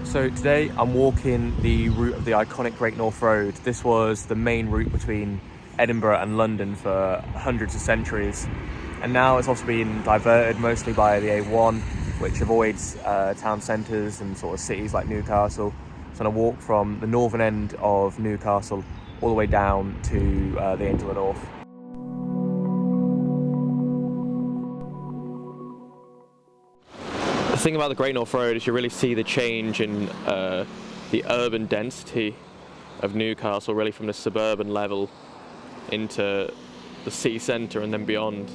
So today I'm walking the route of the iconic Great North Road. This was the main route between Edinburgh and London for hundreds of centuries. And now it's also been diverted mostly by the A1, which avoids town centres and sort of cities like Newcastle. So I'm going to walk from the northern end of Newcastle all the way down to the Angel of the North. The thing about the Great North Road is you really see the change in the urban density of Newcastle, really from the suburban level into the city centre and then beyond.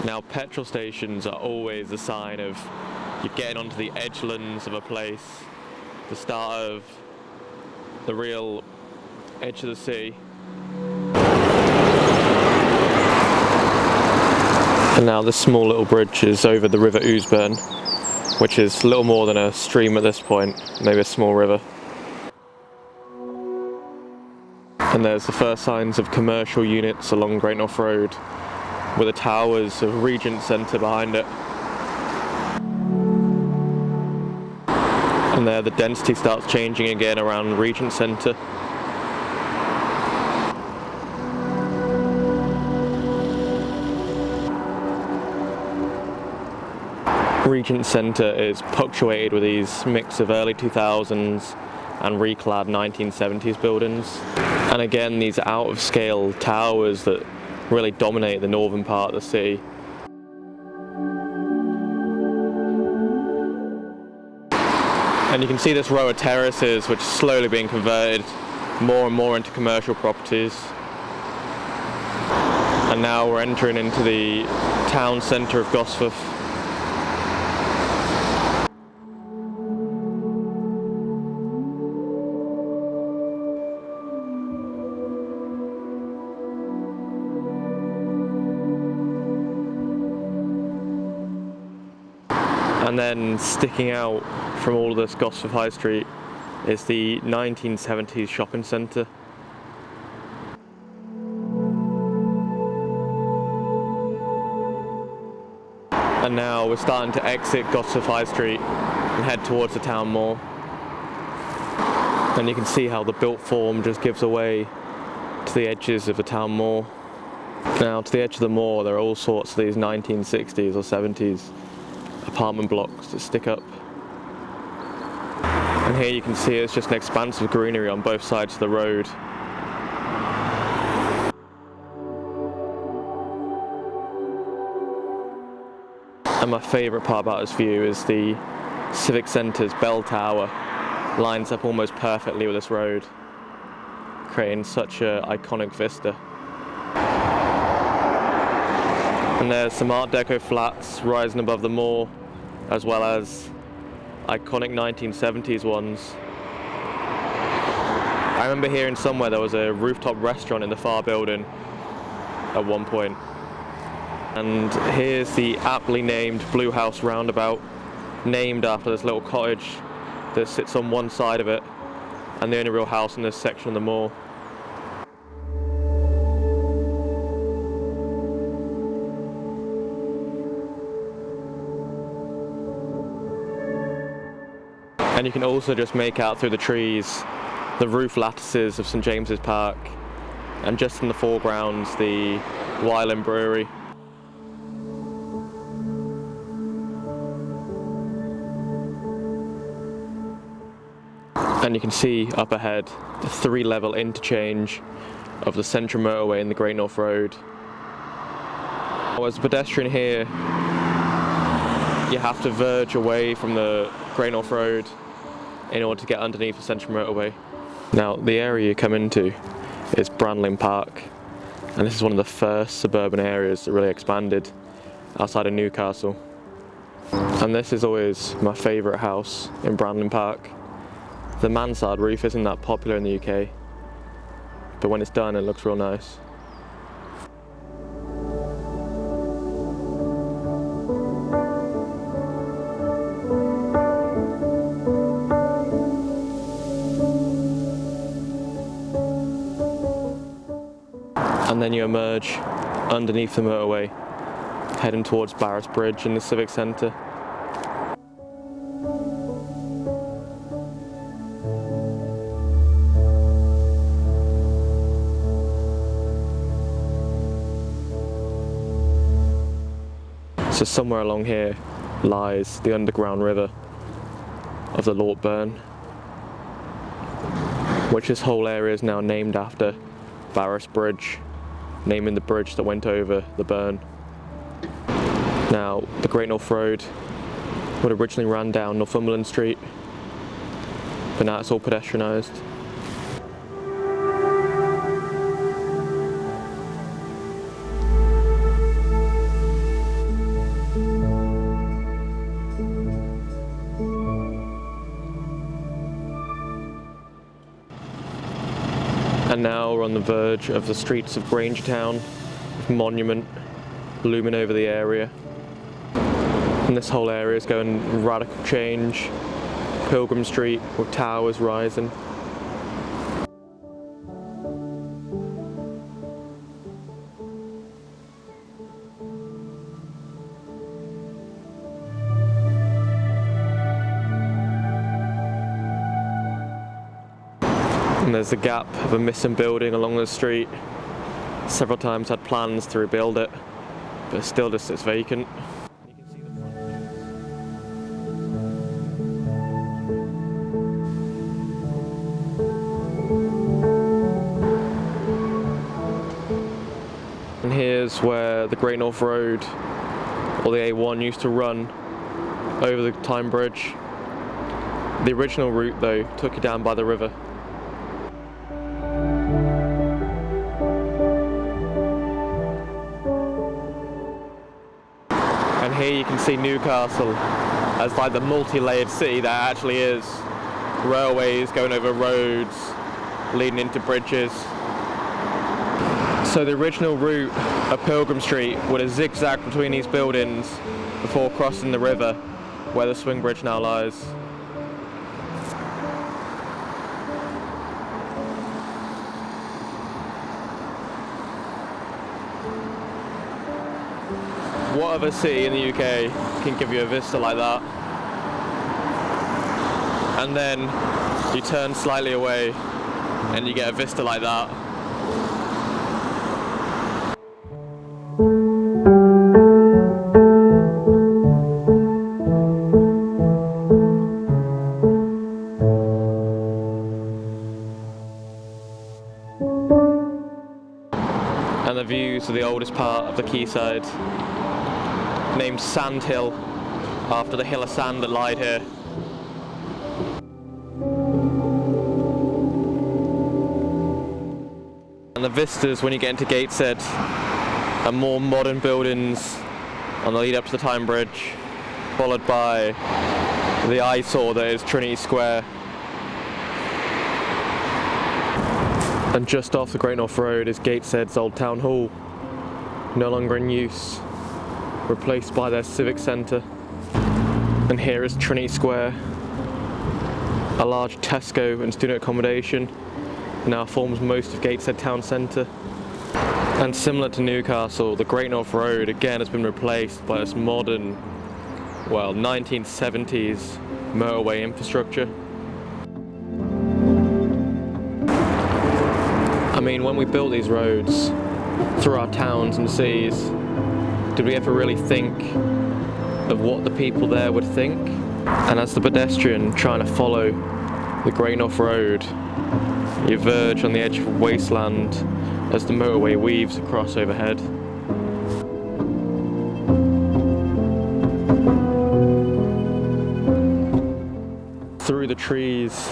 Now, petrol stations are always a sign of you're getting onto the edgelands of a place, the start of the real edge of the city. And now this small little bridge is over the River Ousburn, which is little more than a stream at this point, maybe a small river. And there's the first signs of commercial units along Great North Road, with the towers of Regent Centre behind it. And there the density starts changing again around Regent Centre. Regent Centre is punctuated with these mix of early 2000s and reclad 1970s buildings. And again, these out-of-scale towers that really dominate the northern part of the city. And you can see this row of terraces which is slowly being converted more and more into commercial properties. And now we're entering into the town centre of Gosforth. And then sticking out from all of this Gosforth High Street is the 1970s shopping centre. And now we're starting to exit Gosforth High Street and head towards the town moor. And you can see how the built form just gives away to the edges of the town moor. Now to the edge of the moor there are all sorts of these 1960s or 70s apartment blocks that stick up. And here you can see it's just an expanse of greenery on both sides of the road. And my favourite part about this view is the Civic Centre's bell tower lines up almost perfectly with this road, creating such an iconic vista. And there's some Art Deco flats rising above the moor, as well as iconic 1970s ones. I remember hearing somewhere there was a rooftop restaurant in the far building at one point. And here's the aptly named Blue House roundabout, named after this little cottage that sits on one side of it, and the only real house in this section of the moor. And you can also just make out through the trees the roof lattices of St James's Park, and just in the foreground the Wylam Brewery. And you can see up ahead the three-level interchange of the Central Motorway and the Great North Road. As a pedestrian here, you have to verge away from the Great North Road in order to get underneath the Central Motorway. Now, the area you come into is Brandling Park, and this is one of the first suburban areas that really expanded outside of Newcastle. And this is always my favourite house in Brandling Park. The mansard roof isn't that popular in the UK, but when it's done it looks real nice. And then you emerge underneath the motorway heading towards Barras Bridge in the Civic Centre. So somewhere along here lies the underground river of the Loughtburn, which this whole area is now named after Barras Bridge, naming the bridge that went over the burn. Now, the Great North Road would originally ran down Northumberland Street, but now it's all pedestrianised. And now we're on the verge of the streets of Grangetown, with Monument looming over the area. And this whole area is going radical change. Pilgrim Street with towers rising. And there's the gap of a missing building along the street. Several times had plans to rebuild it, but it still just sits vacant. And here's where the Great North Road, or the A1, used to run over the Tyne Bridge. The original route, though, took you down by the river. And here you can see Newcastle as like the multi-layered city that actually is. Railways going over roads, leading into bridges. So the original route of Pilgrim Street would have zigzagged between these buildings before crossing the river where the swing bridge now lies. What other city in the UK can give you a vista like that? And then you turn slightly away and you get a vista like that. And the views of the oldest part of the quayside, named Sand Hill, after the hill of sand that lied here. And the vistas when you get into Gateshead are more modern buildings on the lead up to the Tyne Bridge, followed by the eyesore that is Trinity Square. And just off the Great North Road is Gateshead's old town hall, no longer in use, replaced by their civic centre. And here is Trinity Square, a large Tesco and student accommodation, now forms most of Gateshead town centre. And similar to Newcastle, the Great North Road again has been replaced by this modern, well, 1970s motorway infrastructure. I mean, when we built these roads through our towns and cities, did we ever really think of what the people there would think? And as the pedestrian trying to follow the Great North Road, you verge on the edge of a wasteland as the motorway weaves across overhead. Through the trees,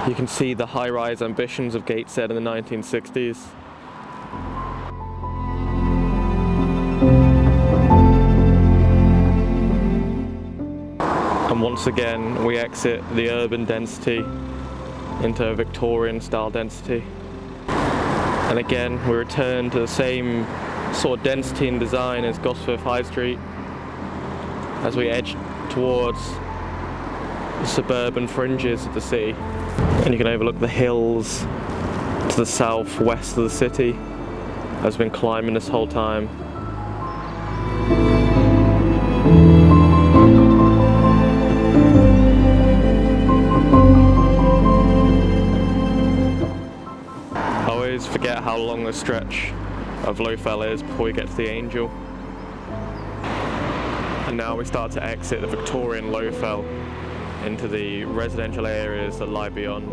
you can see the high-rise ambitions of Gateshead in the 1960s. And once again, we exit the urban density into a Victorian-style density. And again, we return to the same sort of density and design as Gosforth High Street as we edge towards the suburban fringes of the city. And you can overlook the hills to the south-west of the city as we've been climbing this whole time. forget how long the stretch of Lowfell is before you get to the Angel. And now we start to exit the Victorian Lowfell into the residential areas that lie beyond.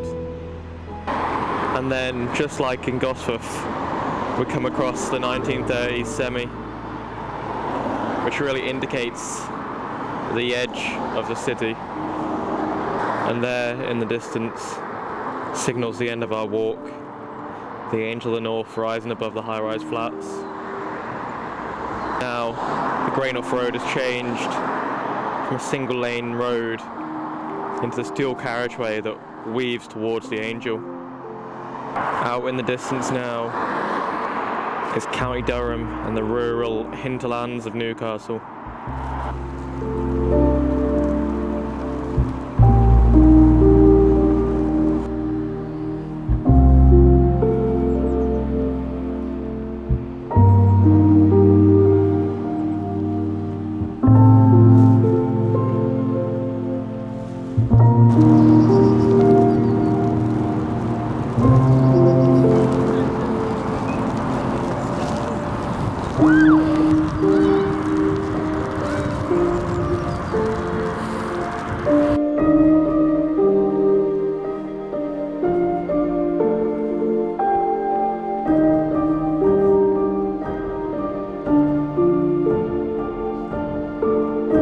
And then, just like in Gosforth, we come across the 1930s semi, which really indicates the edge of the city. And there, in the distance, signals the end of our walk, the Angel of the North rising above the high-rise flats. Now, the Great North Road has changed from a single-lane road into this dual carriageway that weaves towards the Angel. Out in the distance now is County Durham and the rural hinterlands of Newcastle.